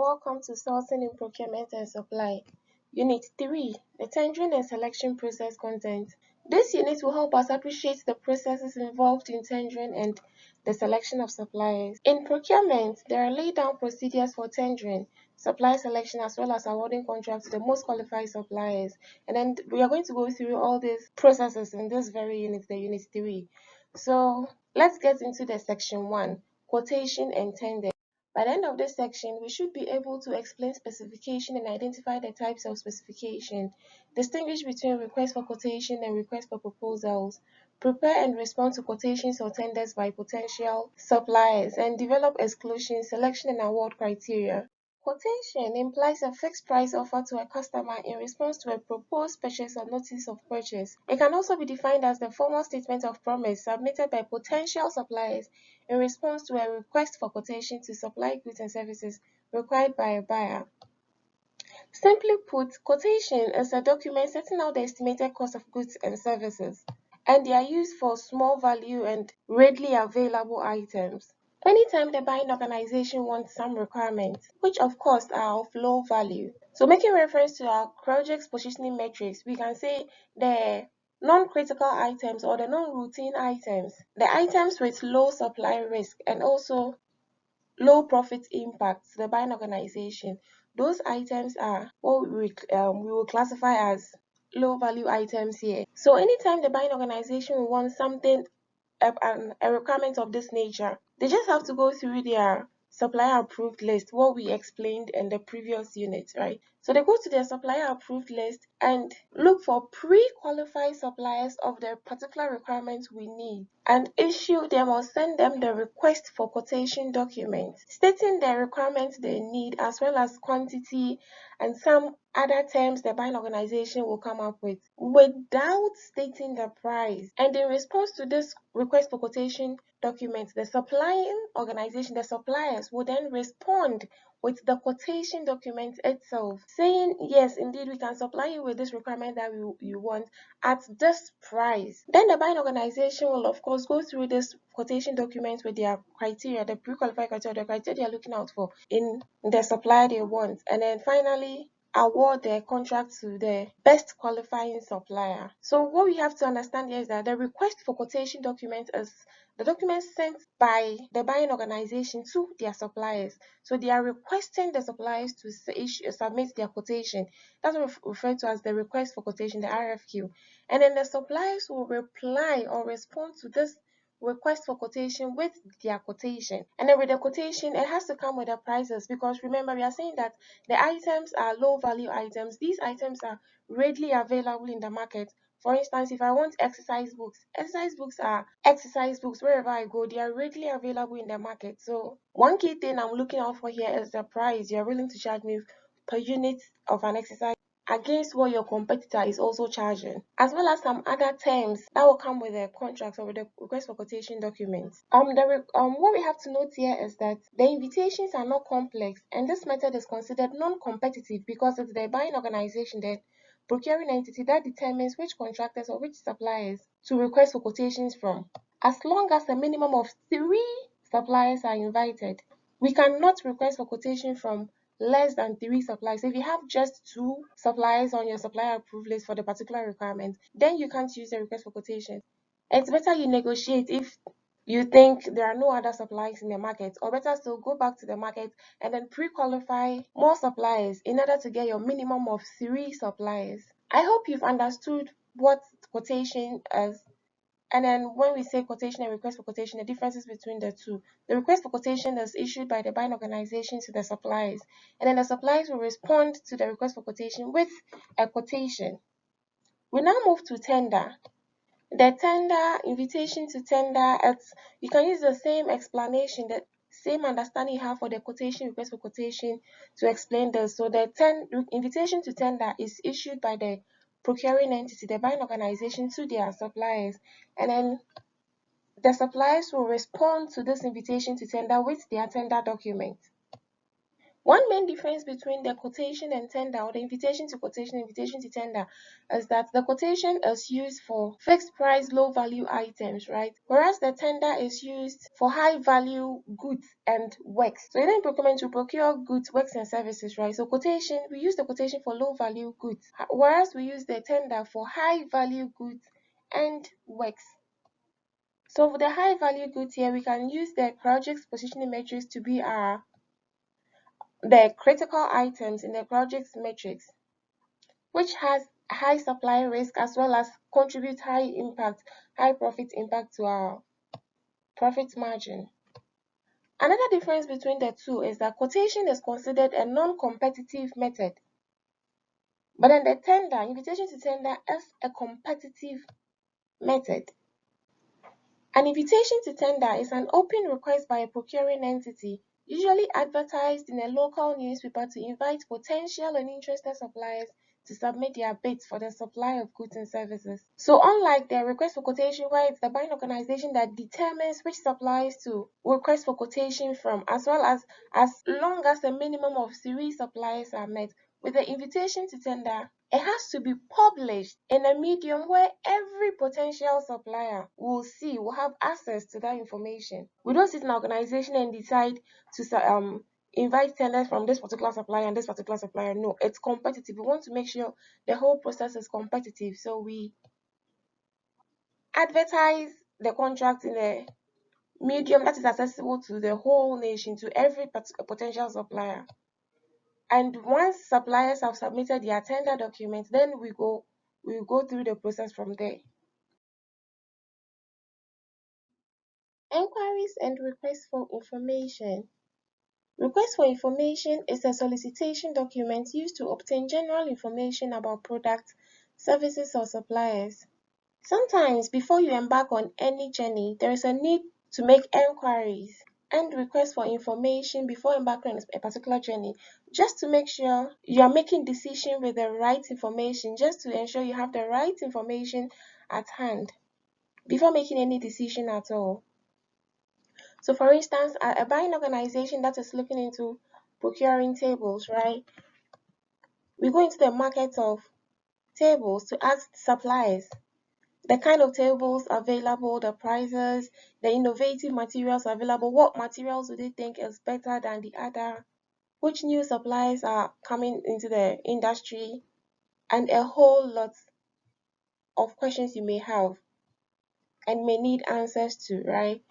welcome to Sourcing in Procurement and Supply. Unit 3, the Tendering and Selection Process Content. This unit will help us appreciate the processes involved in tendering and the selection of suppliers. In procurement, there are laid down procedures for tendering, supply selection, as well as awarding contracts to the most qualified suppliers. And then we are going to go through all these processes in this very unit, the Unit 3. So let's get into the Section 1, Quotation and Tender. By the end of this section, we should be able to explain specification and identify the types of specification, distinguish between request for quotation and request for proposals, prepare and respond to quotations or tenders by potential suppliers, and develop exclusion, selection, and award criteria. Quotation implies a fixed price offered to a customer in response to a proposed purchase or notice of purchase. It can also be defined as the formal statement of promise submitted by potential suppliers in response to a request for quotation to supply goods and services required by a buyer. Simply put, quotation is a document setting out the estimated cost of goods and services, and they are used for small value and readily available items. Anytime the buying organization wants some requirements, which of course are of low value. So making reference to our project's positioning metrics, we can say the non-critical items or the non-routine items, the items with low supply risk and also low profit impact to the buying organization. Those items are what we will classify as low value items here. So anytime the buying organization wants something, a requirement of this nature, they just have to go through their supplier approved list, what we explained in the previous unit, right? So they go to their supplier approved list and look for pre-qualified suppliers of the particular requirements we need and issue them or send them the request for quotation document stating the requirements they need as well as quantity and some other terms the buying organization will come up with without stating the price. And in response to this request for quotation document, the supplying organization, the suppliers, will then respond with the quotation document itself, saying, yes, indeed, we can supply you with this requirement that you want at this price. Then the buying organization will, of course, go through this quotation document with their criteria, the pre-qualified criteria, the criteria they're looking out for in the supplier they want. And then finally, award their contract to the best qualifying supplier. So what we have to understand here is that the request for quotation document is the document sent by the buying organization to their suppliers. So they are requesting the suppliers to submit their quotation. That's referred to as the request for quotation, the RFQ. And then the suppliers will reply or respond to this request for quotation with their quotation. And then with the quotation, it has to come with the prices, because remember, we are saying that the items are low value items. These items are readily available in the market. For instance, if I want exercise books are exercise books wherever I go. They are readily available in the market. So one key thing I'm looking out for here is the price you're willing to charge me per unit of an exercise against what your competitor is also charging, as well as some other terms that will come with the contracts or with the request for quotation documents. What we have to note here is that the invitations are not complex, and this method is considered non-competitive because it's the buying organization, the procuring entity, that determines which contractors or which suppliers to request for quotations from. As long as a minimum of 3 suppliers are invited, we cannot request for quotation from less than 3 suppliers. If you have just 2 suppliers on your supplier approved list for the particular requirement, then you can't use the request for quotation. It's better you negotiate if you think there are no other suppliers in the market, or better still, go back to the market and then pre-qualify more suppliers in order to get your minimum of 3 suppliers. I hope you've understood what quotation is. And then when we say quotation and request for quotation, the differences between the two. The request for quotation is issued by the buying organization to the suppliers, and then the suppliers will respond to the request for quotation with a quotation. We now move to tender. The tender, invitation to tender, you can use the same explanation, the same understanding you have for the quotation, request for quotation to explain this. So the invitation to tender is issued by the procuring entity, the buying organization, to their suppliers, and then the suppliers will respond to this invitation to tender with their tender document. One main difference between the quotation and tender, or the invitation to quotation, invitation to tender, is that the quotation is used for fixed price, low value items, right? Whereas the tender is used for high value goods and works. So in procurement, we procure goods, works, and services, right? So quotation, we use the quotation for low value goods, whereas we use the tender for high value goods and works. So for the high value goods here, we can use the project's positioning metrics to be the critical items in the project's matrix, which has high supply risk as well as contribute high profit impact to our profit margin. Another difference between the two is that quotation is considered a non-competitive method, but then the tender, invitation to tender, is a competitive method. An invitation to tender is an open request by a procuring entity, usually advertised in a local newspaper, to invite potential and interested suppliers to submit their bids for the supply of goods and services. So unlike the request for quotation, where it's the buying organization that determines which suppliers to request for quotation from, as well as long as a minimum of 3 suppliers are met, with the invitation to tender, it has to be published in a medium where every potential supplier will have access to that information. We don't sit in an organization and decide to invite tenders from this particular supplier and this particular supplier. No, it's competitive. We want to make sure the whole process is competitive. So we advertise the contract in a medium that is accessible to the whole nation, to every potential supplier. And once suppliers have submitted their tender documents, then we go through the process from there. Enquiries and requests for information. Request for information is a solicitation document used to obtain general information about products, services, or suppliers. Sometimes, before you embark on any journey, there is a need to make enquiries and requests for information before embarking on a particular journey, just to make sure you are making decision with the right information, just to ensure you have the right information at hand before making any decision at all. So for instance, a buying organization that is looking into procuring tables, right? We go into the market of tables to ask suppliers the kind of tables available, the prices, the innovative materials available, what materials do they think is better than the other, which new suppliers are coming into the industry, and a whole lot of questions you may have and may need answers to, right?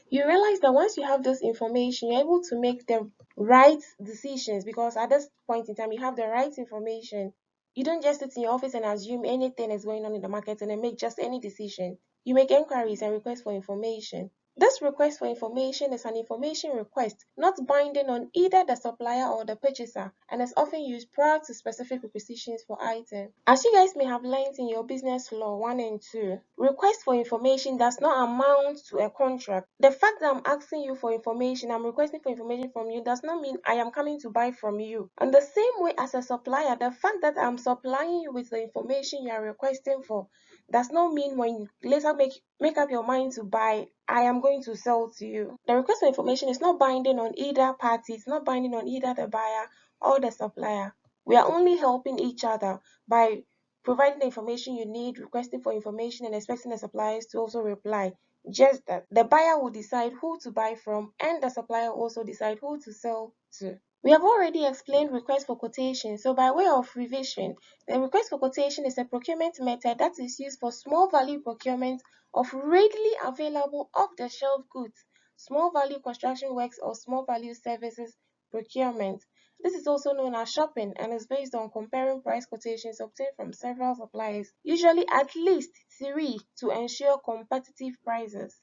You realize that once you have this information, you're able to make the right decisions, because at this point in time, you have the right information. You don't just sit in your office and assume anything is going on in the market and then make just any decision. You make inquiries and requests for information. This request for information is an information request, not binding on either the supplier or the purchaser, and is often used prior to specific requisitions for items. As you guys may have learned in your business law 1 and 2, request for information does not amount to a contract. The fact that I'm asking you for information, I'm requesting for information from you, does not mean I am coming to buy from you. And the same way as a supplier, the fact that I'm supplying you with the information you are requesting for does not mean when you later make up your mind to buy, I am going to sell to you. The request for information is not binding on either party. It's not binding on either the buyer or the supplier. We are only helping each other by providing the information you need, requesting for information, and expecting the suppliers to also reply. Just that the buyer will decide who to buy from, and the supplier also decide who to sell to. We have already explained request for quotation, so by way of revision, the request for quotation is a procurement method that is used for small value procurement of readily available off-the-shelf goods, small value construction works, or small value services procurement. This is also known as shopping and is based on comparing price quotations obtained from several suppliers, usually at least 3, to ensure competitive prices.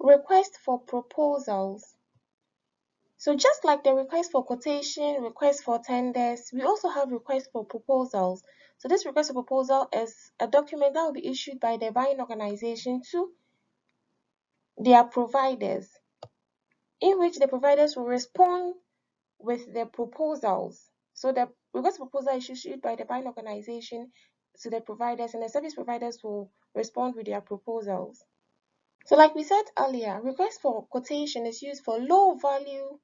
Request for proposals. So just like the request for quotation, request for tenders, we also have request for proposals. So this request for proposal is a document that will be issued by the buying organization to their providers, in which the providers will respond with the proposals. So the request for proposal is issued by the buying organization to the providers, and the service providers will respond with their proposals. So like we said earlier, request for quotation is used for low value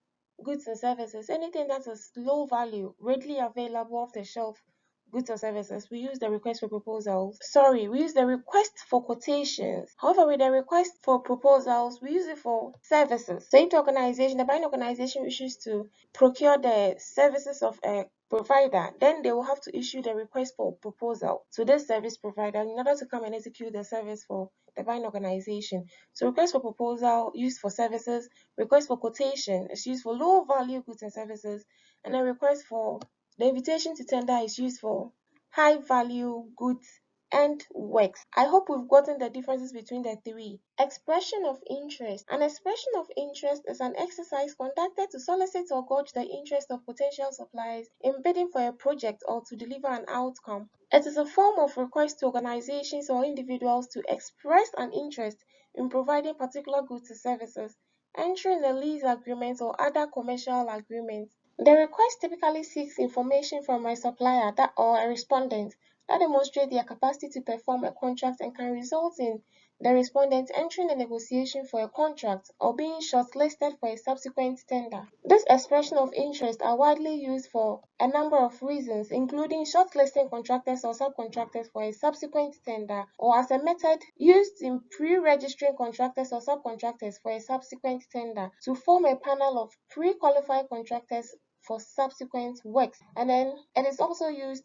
goods and services, anything that is low value, readily available off the shelf goods or services, we use the request for proposals. Sorry, we use the request for quotations. However, with the request for proposals, we use it for services. So if the buying organization wishes to procure the services of a provider, then they will have to issue the request for proposal to this service provider in order to come and execute the service for the buying organization. So request for proposal used for services, request for quotation is used for low value goods and services, and a request for the invitation to tender is used for high value goods and works. I hope we've gotten the differences between the three. Expression of interest. An expression of interest is an exercise conducted to solicit or gauge the interest of potential suppliers in bidding for a project or to deliver an outcome. It is a form of request to organizations or individuals to express an interest in providing particular goods or services, entering a lease agreement or other commercial agreement. The request typically seeks information from a supplier or a respondent that demonstrate their capacity to perform a contract and can result in the respondent entering a negotiation for a contract or being shortlisted for a subsequent tender. These expressions of interest are widely used for a number of reasons, including shortlisting contractors or subcontractors for a subsequent tender, or as a method used in pre-registering contractors or subcontractors for a subsequent tender to form a panel of pre-qualified contractors for subsequent works. And then it is also used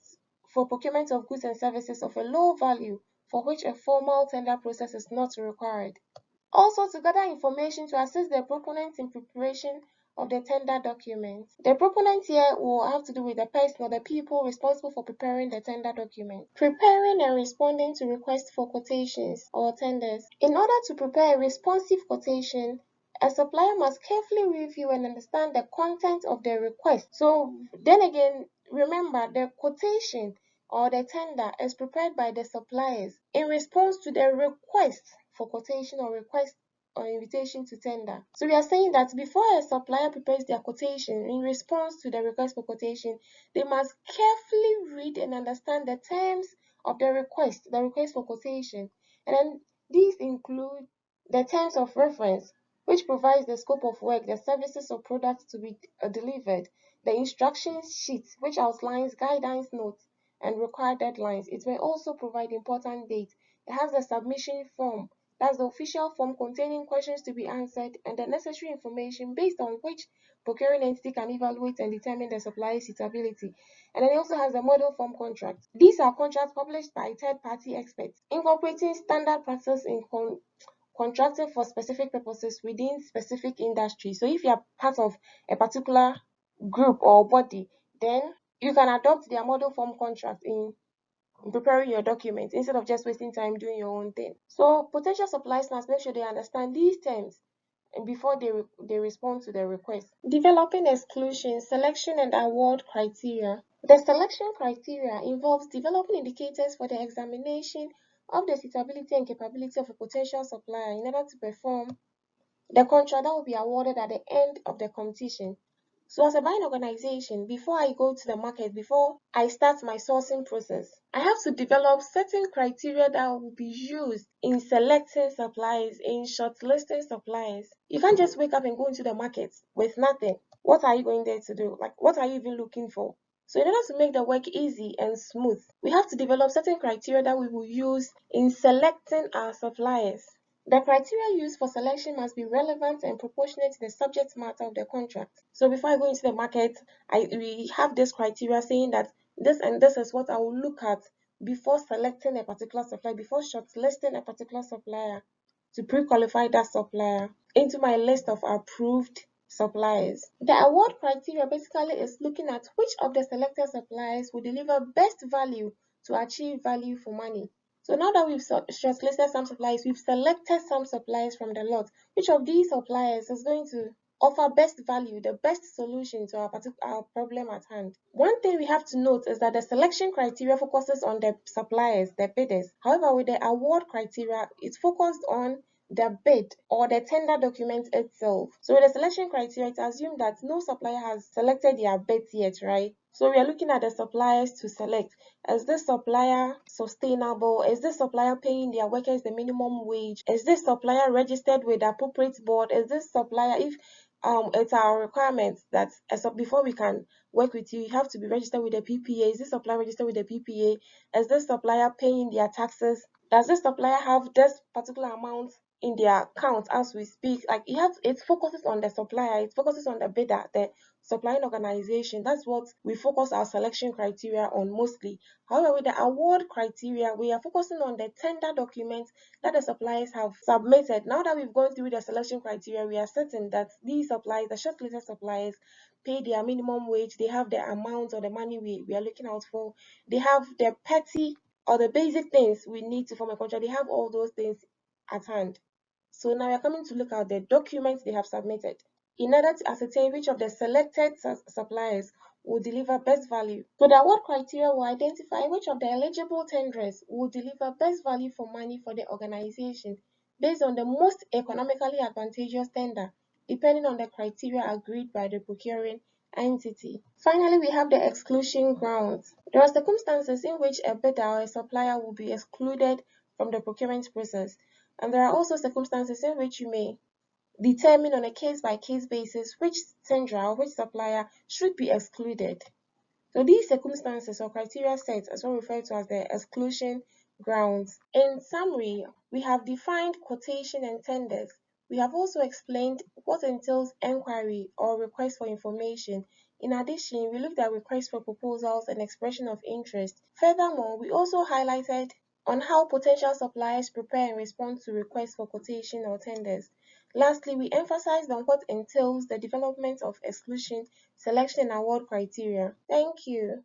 for procurement of goods and services of a low value for which a formal tender process is not required. Also, to gather information to assist the proponent in preparation of the tender document. The proponent here will have to do with the person or the people responsible for preparing the tender document. Preparing and responding to requests for quotations or tenders. In order to prepare a responsive quotation, a supplier must carefully review and understand the content of the request. So then again, remember the quotation or the tender is prepared by the suppliers in response to the request for quotation or request or invitation to tender. So we are saying that before a supplier prepares their quotation in response to the request for quotation, they must carefully read and understand the terms of the request for quotation. And then these include the terms of reference, which provides the scope of work, the services or products to be delivered, the instruction sheet, which outlines guidance notes and required deadlines. It may also provide important dates. It has the submission form, that's the official form containing questions to be answered and the necessary information based on which procuring entity can evaluate and determine the supplier's suitability. And then it also has the model form contract. These are contracts published by third-party experts, incorporating standard practice in contracting for specific purposes within specific industries. So if you are part of a particular group or body, then you can adopt their model form contract in preparing your documents instead of just wasting time doing your own thing. So potential suppliers must make sure they understand these terms before they respond to the request. Developing exclusion, selection and award criteria. The selection criteria involves developing indicators for the examination of the suitability and capability of a potential supplier in order to perform the contract that will be awarded at the end of the competition. So as a buying organization, before I go to the market, before I start my sourcing process, I have to develop certain criteria that will be used in selecting suppliers, in shortlisting suppliers. You can't just wake up and go into the market with nothing. What are you going there to do? Like, what are you even looking for? So in order to make the work easy and smooth, we have to develop certain criteria that we will use in selecting our suppliers. The criteria used for selection must be relevant and proportionate to the subject matter of the contract. So before I go into the market, we have this criteria saying that this and this is what I will look at before selecting a particular supplier, before shortlisting a particular supplier to pre-qualify that supplier into my list of approved suppliers. The award criteria basically is looking at which of the selected suppliers will deliver best value to achieve value for money. So now that we've shortlisted some suppliers, we've selected some suppliers from the lot. Which of these suppliers is going to offer best value, the best solution to our problem at hand? One thing we have to note is that the selection criteria focuses on the suppliers, the bidders. However, with the award criteria, it's focused on the bid or the tender document itself. So with the selection criteria, it assumes that no supplier has selected their bids yet, right? So we are looking at the suppliers to select. Is this supplier sustainable? Is this supplier paying their workers the minimum wage? Is this supplier registered with the appropriate board? Is this supplier, if it's our requirement that before we can work with you, you have to be registered with the PPA. Is this supplier registered with the PPA? Is this supplier paying their taxes? Does this supplier have this particular amount in their account as we speak? Like it focuses on the supplier, it focuses on the bidder, the supplying organization. That's what we focus our selection criteria on mostly. However, with the award criteria, we are focusing on the tender documents that the suppliers have submitted. Now that we've gone through the selection criteria, we are certain that these suppliers, the shortlisted suppliers, pay their minimum wage, they have the amount or the money we are looking out for, they have the petty or the basic things we need to form a contract, they have all those things at hand. So now we are coming to look at the documents they have submitted in order to ascertain which of the selected suppliers will deliver best value. So the award criteria will identify which of the eligible tenderers will deliver best value for money for the organization based on the most economically advantageous tender, depending on the criteria agreed by the procuring entity. Finally, we have the exclusion grounds. There are circumstances in which a bidder or a supplier will be excluded from the procurement process, and there are also circumstances in which you may determine on a case-by-case basis which tenderer or which supplier should be excluded. So these circumstances or criteria sets are also referred to as the exclusion grounds. In summary, we have defined quotation and tenders. We have also explained what entails enquiry or request for information. In addition, we looked at requests for proposals and expression of interest. Furthermore, we also highlighted on how potential suppliers prepare and respond to requests for quotation or tenders. Lastly, we emphasized on what entails the development of exclusion, selection, and award criteria. Thank you.